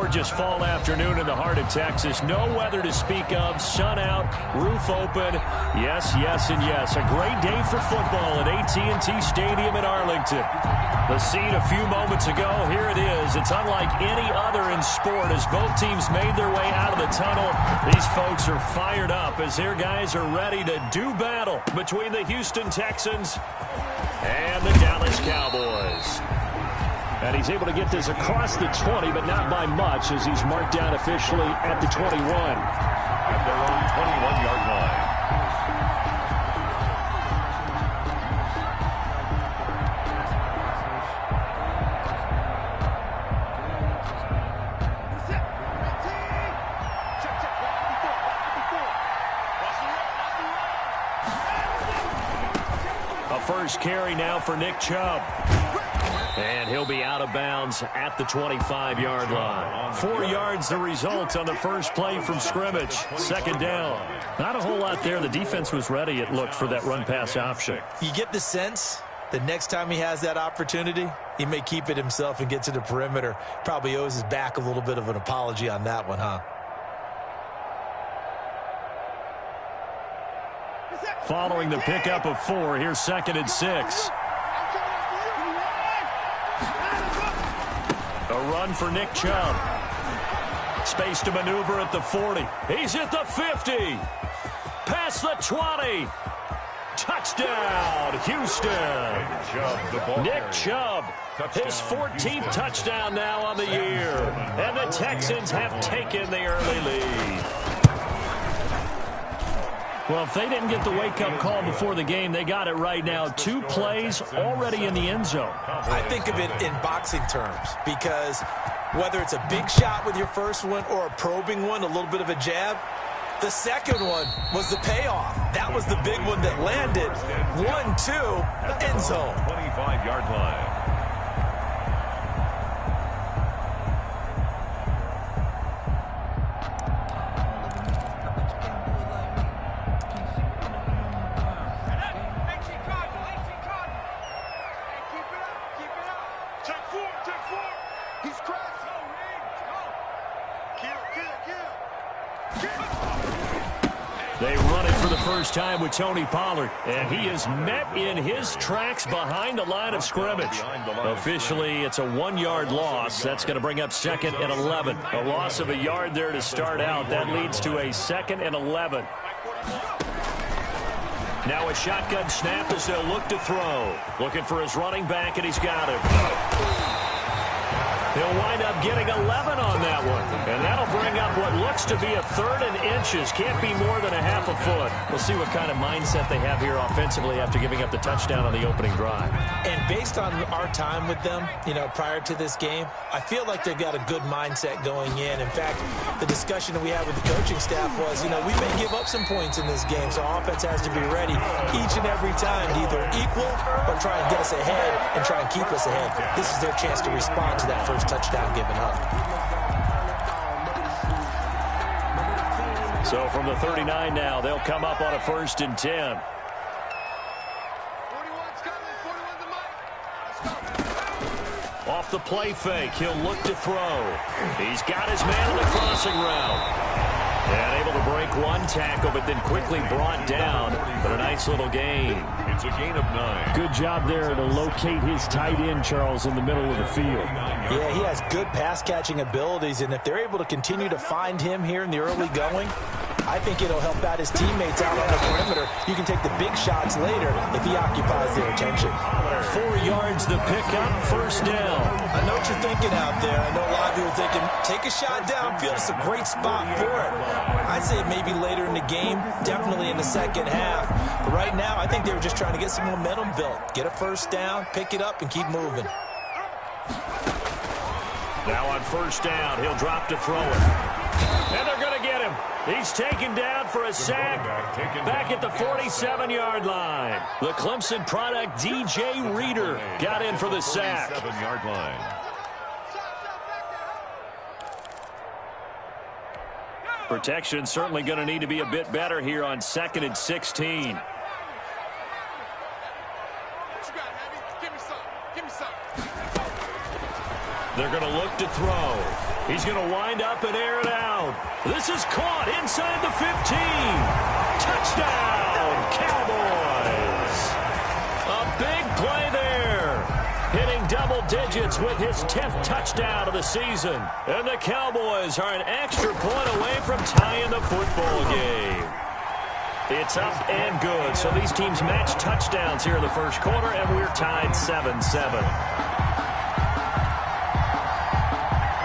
gorgeous fall afternoon in the heart of Texas. No weather to speak of. Sun out, roof open. Yes, yes, and yes. A great day for football at AT&T Stadium in Arlington. The scene a few moments ago, here it is. It's unlike any other in sport as both teams made their way out of the tunnel. These folks are fired up as their guys are ready to do battle between the Houston Texans and the Dallas Cowboys. And he's able to get this across the 20, but not by much as he's marked down officially at the 21. At their own 21-yard line. A first carry now for Nick Chubb. And he'll be out of bounds at the 25-yard line. 4 yards the result on the first play from scrimmage. Second down. Not a whole lot there. The defense was ready, it looked, for that run-pass option. You get the sense that next time he has that opportunity, he may keep it himself and get to the perimeter. Probably owes his back a little bit of an apology on that one, huh? Following the pickup of 4, here's 2nd and 6. A run for Nick Chubb. Space to maneuver at the 40. He's at the 50. Past the 20. Touchdown, Houston. Nick Chubb, his 14th touchdown now on the year. And the Texans have taken the early lead. Well, if they didn't get the wake-up call before the game, they got it right now. 2 plays already in the end zone. I think of it in boxing terms because whether it's a big shot with your first one or a probing one, a little bit of a jab, the second one was the payoff. That was the big one that landed. 1-2, end zone. 25-yard line. They run it for the first time with Tony Pollard, and he is met in his tracks behind the line of scrimmage. Officially, it's a 1-yard loss. That's going to bring up 2nd and 11. A loss of a yard there to start out. That leads to a 2nd and 11. Now a shotgun snap as they'll look to throw. Looking for his running back, and he's got it. He'll wind up getting 11 on that one. And that'll bring up what looks to be a 3rd and inches. Can't be more than a half a foot. We'll see what kind of mindset they have here offensively after giving up the touchdown on the opening drive. And based on our time with them, prior to this game, I feel like they've got a good mindset going in. In fact, the discussion that we had with the coaching staff was, we may give up some points in this game, so our offense has to be ready each and every time to either equal or try and get us ahead and try and keep us ahead. This is their chance to respond to that first touchdown given up. So from the 39 now, they'll come up on a 1st and 10. Off the play fake, he'll look to throw. He's got his man on the crossing route. And able to break one tackle, but then quickly brought down. But a nice little gain. It's a gain of 9. Good job there to locate his tight end, Charles, in the middle of the field. Yeah, he has good pass-catching abilities, and if they're able to continue to find him here in the early going, I think it'll help out his teammates out on the perimeter. You can take the big shots later if he occupies their attention. 4 yards the pickup, 1st down. I know what you're thinking out there. I know a lot of you are thinking, take a shot downfield. It's a great spot for it. I'd say maybe later in the game, definitely in the second half. But right now, I think they were just trying to get some momentum built. Get a 1st down, pick it up, and keep moving. Now on 1st down, he'll drop to throw it. And they're going to get him. He's taken down for a sack back at the 47-yard line. The Clemson product, DJ Reader, got in for the sack. 7-yard line. Protection certainly going to need to be a bit better here on 2nd and 16. They're going to look to throw. He's going to wind up and air it out. This is caught inside the 15. Touchdown, Cowboys. A big play there. Hitting double digits with his 10th touchdown of the season. And the Cowboys are an extra point away from tying the football game. It's up and good. So these teams match touchdowns here in the first quarter, and we're tied 7-7.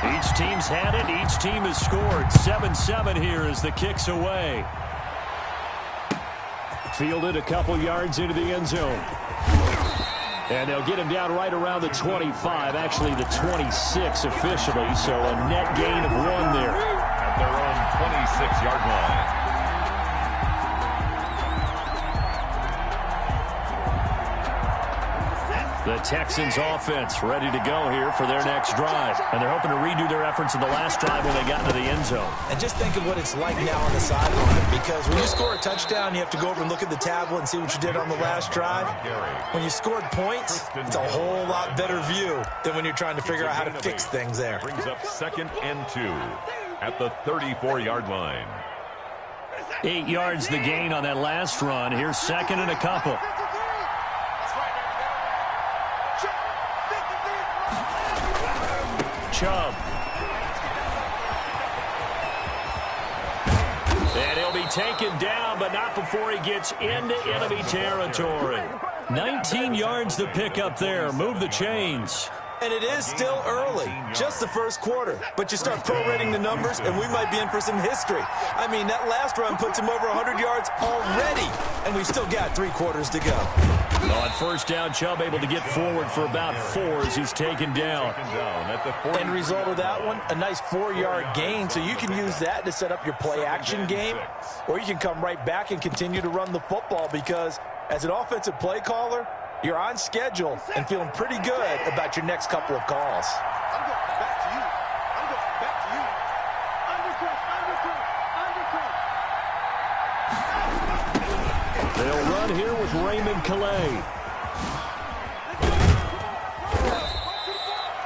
Each team's had it. Each team has scored. 7-7 here as the kick's away. Fielded a couple yards into the end zone. And they'll get him down right around the 25, actually the 26 officially, so a net gain of 1 there. At their own 26-yard line. The Texans offense ready to go here for their next drive. And they're hoping to redo their efforts in the last drive when they got into the end zone. And just think of what it's like now on the sideline, because when you score a touchdown, you have to go over and look at the tablet and see what you did on the last drive. When you scored points, it's a whole lot better view than when you're trying to figure out how to fix things there. Brings up 2nd and 2 at the 34-yard line. 8 yards the gain on that last run. Here's 2nd and a couple. Chubb. And he'll be taken down, but not before he gets into enemy territory. 19 yards to pick up there. Move the chains. And it is still early, just the first quarter. But you start prorating the numbers, and we might be in for some history. I mean, that last run puts him over 100 yards already, and we've still got 3 quarters to go. On first down, Chubb able to get forward for about 4 as he's taken down. End result of that one, a nice 4-yard gain, so you can use that to set up your play-action game, or you can come right back and continue to run the football, because as an offensive play caller, you're on schedule and feeling pretty good about your next couple of calls. I'm going back to you. I'm going back to you. Undercut. They'll run here with Raymond Calais.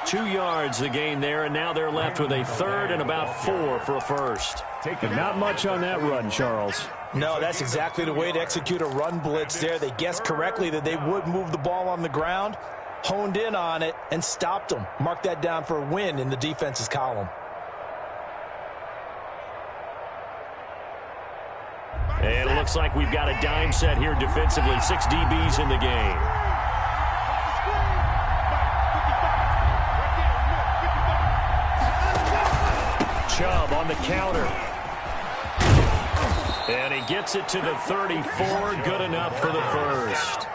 2 yards the gain there, and now they're left with a 3rd and about 4 for a first. Not much on that run, Charles. No, that's exactly the way to execute a run blitz there. They guessed correctly that they would move the ball on the ground, honed in on it, and stopped them. Mark that down for a win in the defense's column. And it looks like we've got a dime set here defensively. 6 DBs in the game. Chubb on the counter. And he gets it to the 34. Good enough for the first.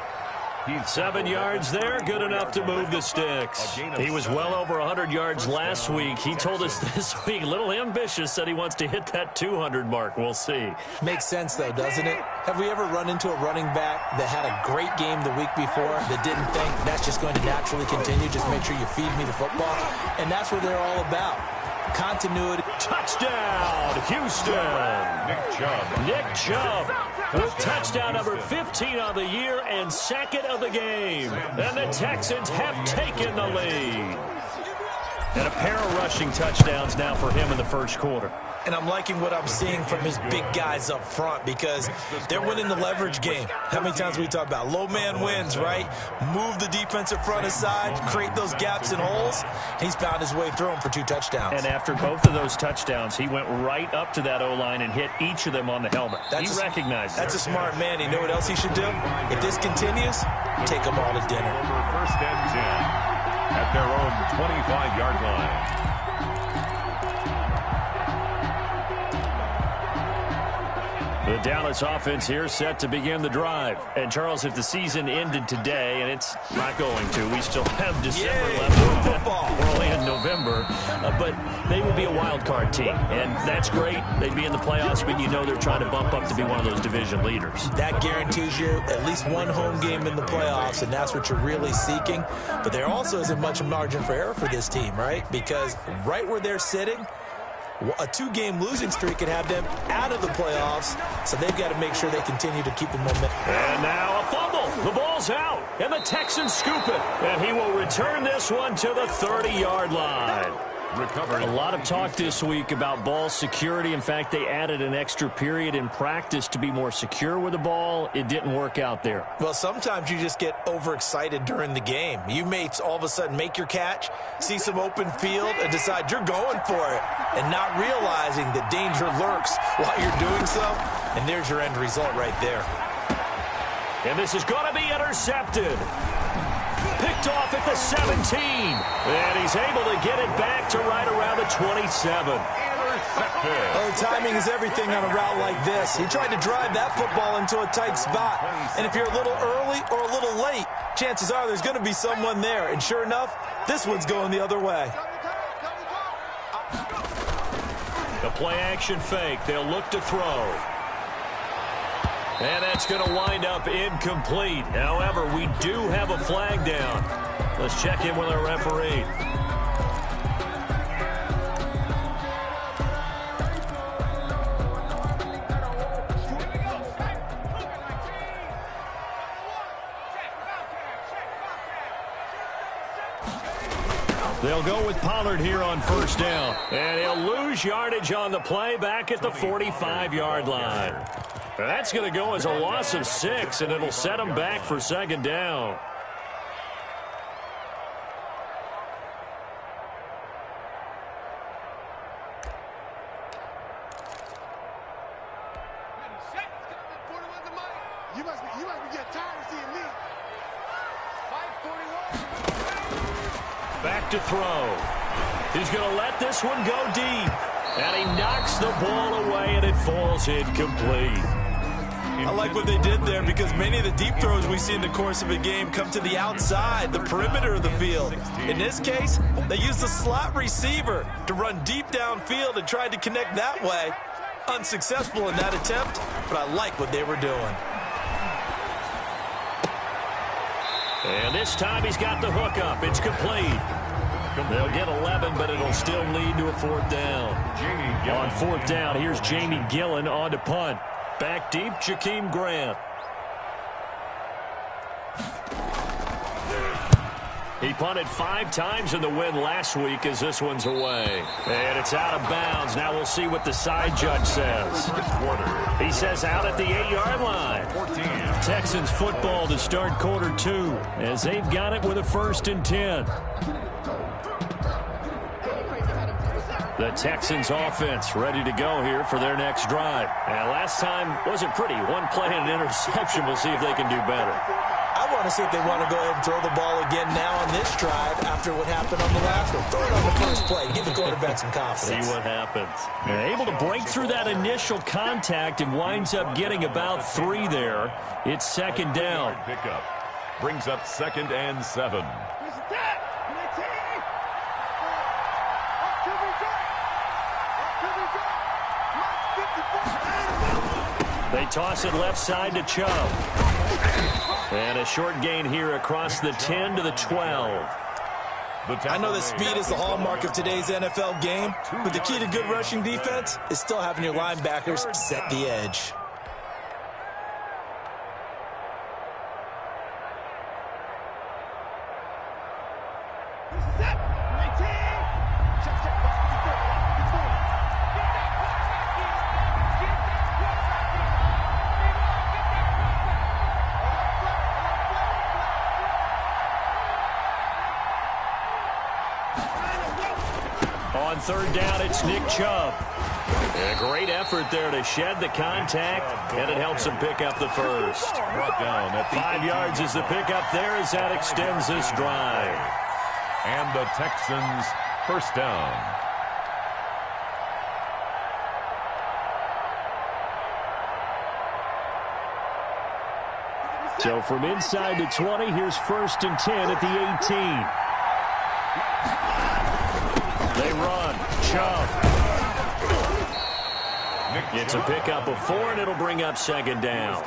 7 yards there. Good enough to move the sticks. He was well over 100 yards last week. He told us this week, a little ambitious, said he wants to hit that 200 mark. We'll see. Makes sense, though, doesn't it? Have we ever run into a running back that had a great game the week before that didn't think that's just going to naturally continue? Just make sure you feed me the football. And that's what they're all about. Continuity. Touchdown, Houston. Nick Chubb with touchdown number 15 on the year and 2nd of the game. And the Texans have taken the lead. And a pair of rushing touchdowns now for him in the first quarter. And I'm liking what I'm seeing from his big guys up front, because they're winning the leverage game. How many times we talk about low man wins, right? Move the defensive front aside, create those gaps and holes. He's found his way through them for 2 touchdowns. And after both of those touchdowns, he went right up to that O-line and hit each of them on the helmet. He recognized That's a smart man. You know what else he should do? If this continues, take them all to dinner. First and 10 at their own 25-yard line. The Dallas offense here set to begin the drive. And, Charles, if the season ended today, and it's not going to, we still have December left. Football. We're only in November. But they would be a wild card team. And that's great. They'd be in the playoffs, but you know they're trying to bump up to be one of those division leaders. That guarantees you at least one home game in the playoffs, and that's what you're really seeking. But there also isn't much margin for error for this team, right? Because right where they're sitting, a 2-game losing streak could have them out of the playoffs, so they've got to make sure they continue to keep the momentum. And now a fumble. The ball's out, and the Texans scoop it. And he will return this one to the 30-yard line. Recovered. A lot of talk this week about ball security. In fact, they added an extra period in practice to be more secure with the ball. It didn't work out there. Well, sometimes you just get overexcited during the game. You may all of a sudden make your catch, see some open field, and decide you're going for it, and not realizing the danger lurks while you're doing so. And there's your end result right there. And this is going to be intercepted. Picked off at the 17. And he's able to get it back to right around the 27. Oh, timing is everything on a route like this. He tried to drive that football into a tight spot. And if you're a little early or a little late, chances are there's going to be someone there. And sure enough, this one's going the other way. The play action fake. They'll look to throw. And that's going to wind up incomplete. However, we do have a flag down. Let's check in with our referee. They'll go with Pollard here on first down. And he'll lose yardage on the play back at the 45-yard line. That's going to go as a loss of 6, and it'll set him back for second down. You must be getting tired of seeing me. 541. Back to throw. He's going to let this one go deep. And he knocks the ball away, and it falls incomplete. I like what they did there because many of the deep throws we see in the course of a game come to the outside, the perimeter of the field. In this case, they used the slot receiver to run deep downfield and tried to connect that way. Unsuccessful in that attempt, but I like what they were doing. And this time he's got the hook up. It's complete. They'll get 11, but it'll still lead to a fourth down. On fourth down, here's Jamie Gillen on to punt. Back deep, Jakeem Grant. He punted 5 times in the win last week as this one's away. And it's out of bounds. Now we'll see what the side judge says. He says out at the 8-yard line. Texans football to start quarter 2 as they've got it with a 1st and 10. The Texans offense ready to go here for their next drive. And last time wasn't pretty. One play and an interception. We'll see if they can do better. I want to see if they want to go ahead and throw the ball again now on this drive after what happened on the last one. Throw it on the first play. Give the quarterback some confidence. See what happens. They're able to break through that initial contact and winds up getting about 3 there. It's second down. Pickup brings up 2nd and 7. They toss it left side to Chubb. And a short gain here across the 10 to the 12. I know that speed is the hallmark of today's NFL game, but the key to good rushing defense is still having your linebackers set the edge. On third down, it's Nick Chubb. And a great effort there to shed the contact, and it helps him pick up the first. Brought down at 5 yards is the pickup there as that extends this drive. And the Texans first down. So from inside the 20, here's 1st and 10 at the 18. They run. Chubb. It's a pickup of 4, and it'll bring up second down.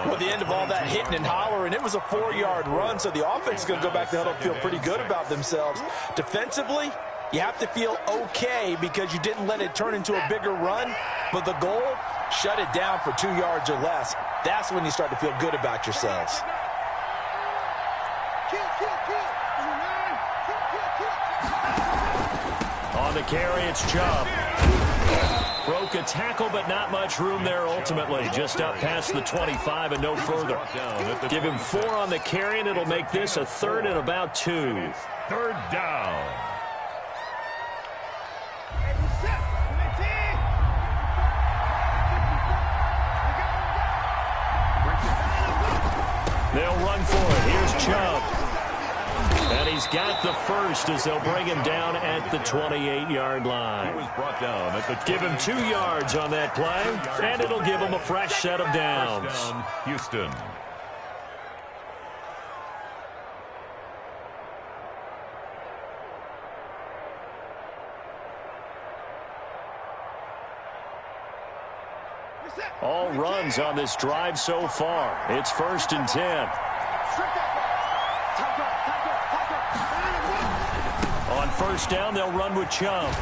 Well, the end of all that hitting and hollering, it was a 4-yard run, so the offense is going to go back to huddle and feel pretty good about themselves. Defensively, you have to feel okay because you didn't let it turn into a bigger run, but the goal, shut it down for 2 yards or less. That's when you start to feel good about yourselves. On the carry, it's Chubb. Broke a tackle, but not much room there ultimately. Just up past the 25 and no further. Give him 4 on the carry, and it'll make this a 3rd and about 2. 3rd down. They'll run for it. Here's Chubb. And he's got the first as they'll bring him down at the 28-yard line. He was brought down at the Give him 2 yards on that play, and it'll give him a fresh set of downs. First down, Houston. All runs on this drive so far. It's 1st and 10. On 1st down, they'll run with Chubb.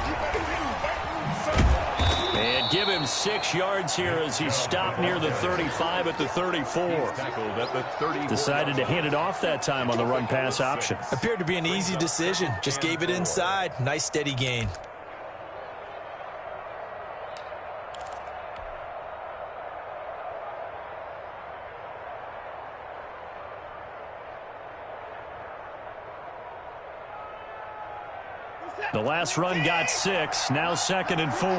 And give him 6 yards here as he stopped near the 35 at the 34. Decided to hand it off that time on the run-pass option. Appeared to be an easy decision. Just gave it inside. Nice steady gain. The last run got 6. Now 2nd and 4.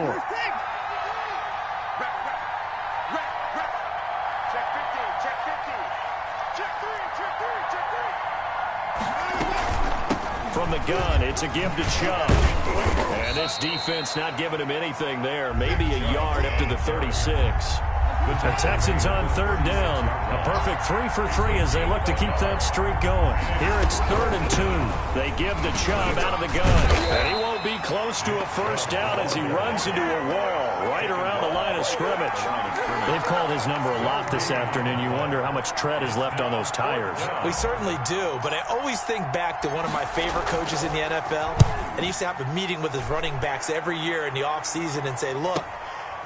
From the gun, it's a give to Chubb. And this defense not giving him anything there. Maybe a yard up to the 36. The Texans on 3rd down. A perfect 3 for 3 as they look to keep that streak going. Here it's 3rd and 2. They give to Chubb out of the gun. And he won't be close to a first down as he runs into a wall right around the line of scrimmage. They've called his number a lot this afternoon. You wonder how much tread is left on those tires. We certainly do, but I always think back to one of my favorite coaches in the NFL. And he used to have a meeting with his running backs every year in the offseason and say, look,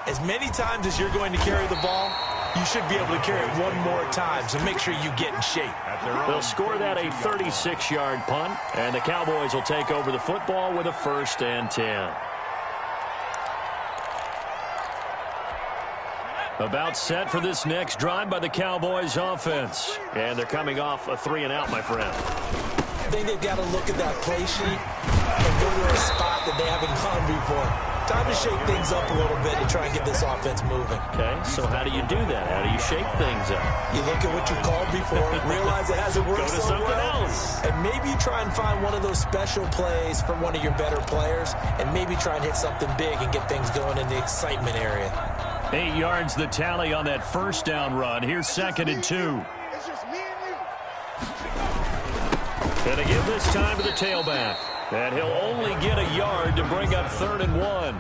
as many times as you're going to carry the ball, you should be able to carry it one more time, so make sure you get in shape. They'll score that a 36-yard punt, and the Cowboys will take over the football with a 1st and 10. About set for this next drive by the Cowboys offense. And they're coming off a 3-and-out, my friend. I think they've got to look at that play sheet and go to a spot that they haven't gone before. Time to shake things up a little bit and try and get this offense moving. Okay, so how do you do that? How do you shake things up? You look at what you called before, realize it hasn't worked Go to so something well, else. and maybe try and find one of those special plays from one of your better players, and maybe try and hit something big and get things going in the excitement area. 8 yards the tally on that 1st down run. Here's 2nd and 2. It's just me and you. And they give this time to the tailback. And he'll only get a yard to bring up 3rd and 1.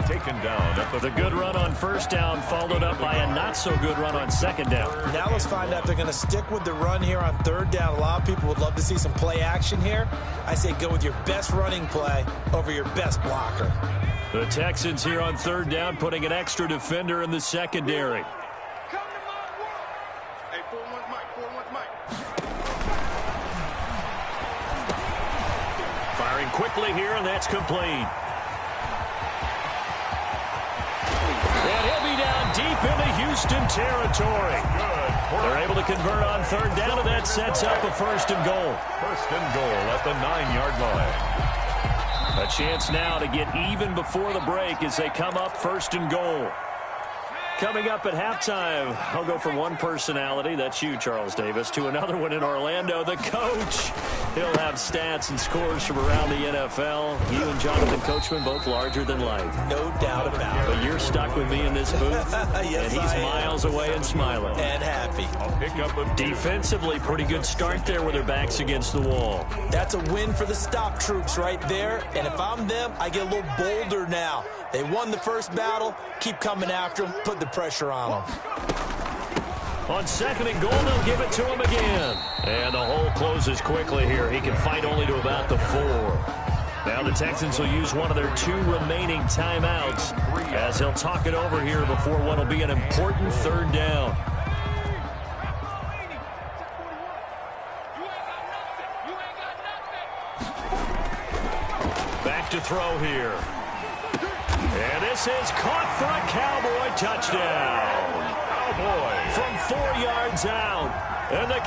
Taken down at The good run on 1st down followed up by a not-so-good run on 2nd down. Now let's find out if they're going to stick with the run here on 3rd down. A lot of people would love to see some play action here. I say go with your best running play over your best blocker. The Texans here on 3rd down putting an extra defender in the secondary. Come to my world. Hey, 4-1 Mike, 4-1 Mike. Firing quickly here, and that's complete. And he'll be down deep into Houston territory. They're able to convert on 3rd down, and that sets up a 1st and goal. 1st and goal at the 9-yard line. A chance now to get even before the break as they come up 1st and goal. Coming up at halftime, I'll go from one personality, that's you, Charles Davis, to another one in Orlando, the coach. He'll have stats and scores from around the NFL. You and Jonathan Coachman, both larger than life. No doubt about it. But you're stuck with me in this booth, Yes, and he's miles away and smiling. And happy. I'll pick up a Defensively, pretty good start there with their backs against the wall. That's a win for the stop troops right there. And if I'm them, I get a little bolder now. They won the first battle. Keep coming after them. Put the pressure on them. On 2nd and goal, they'll give it to him again. And the hole closes quickly here. He can fight only to about the 4. Now the Texans will use one of their 2 remaining timeouts as he'll talk it over here before what will be an important 3rd down. Back to throw here. And this is caught for a Cowboy touchdown. Cowboy. From 4 yards out. And the